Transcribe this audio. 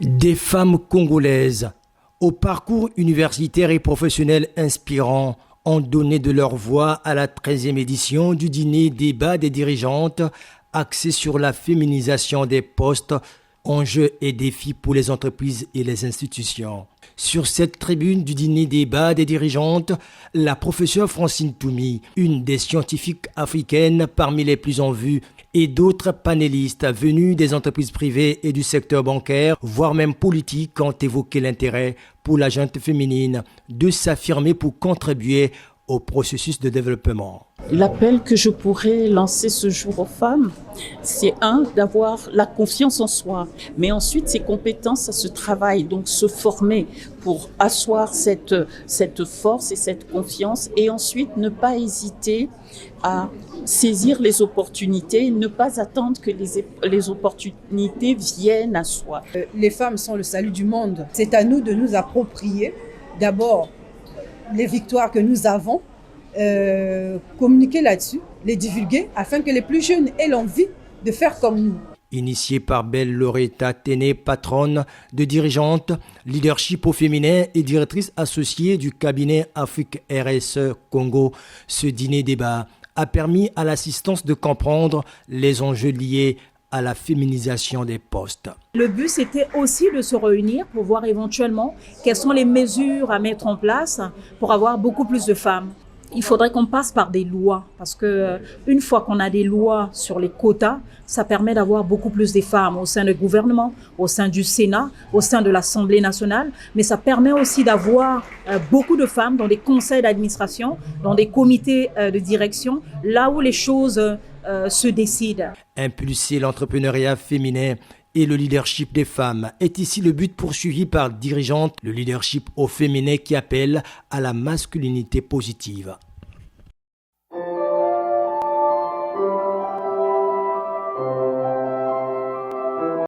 Des femmes congolaises au parcours universitaire et professionnel inspirant ont donné de leur voix à la 13e édition du dîner débat des dirigeantes axé sur la féminisation des postes, enjeux et défis pour les entreprises et les institutions. Sur cette tribune du dîner débat des dirigeantes, la professeure Francine Toumi, une des scientifiques africaines parmi les plus en vue, et d'autres panélistes venus des entreprises privées et du secteur bancaire, voire même politique, ont évoqué l'intérêt pour la gente féminine de s'affirmer pour contribuer au processus de développement. L'appel que je pourrais lancer ce jour aux femmes, c'est d'avoir la confiance en soi, mais ensuite ces compétences, ça se travaille, donc se former pour asseoir cette force et cette confiance, et ensuite ne pas hésiter à saisir les opportunités, ne pas attendre que les opportunités viennent à soi. Les femmes sont le salut du monde. C'est à nous de nous approprier d'abord les victoires que nous avons, communiquer là-dessus, les divulguer afin que les plus jeunes aient l'envie de faire comme nous. Initiée par Belle Loretta Téné, patronne de dirigeante, leadership au féminin et directrice associée du cabinet Afrique RSE Congo, ce dîner débat a permis à l'assistance de comprendre les enjeux liés à la féminisation des postes. Le but, c'était aussi de se réunir pour voir éventuellement quelles sont les mesures à mettre en place pour avoir beaucoup plus de femmes. Il faudrait qu'on passe par des lois, parce que une fois qu'on a des lois sur les quotas, ça permet d'avoir beaucoup plus de femmes au sein du gouvernement, au sein du Sénat, au sein de l'Assemblée nationale, mais ça permet aussi d'avoir beaucoup de femmes dans des conseils d'administration, dans des comités de direction, là où les choses se décident. Impulser l'entrepreneuriat féminin et le leadership des femmes est ici le but poursuivi par Dirigeante, le leadership au féminin qui appelle à la masculinité positive.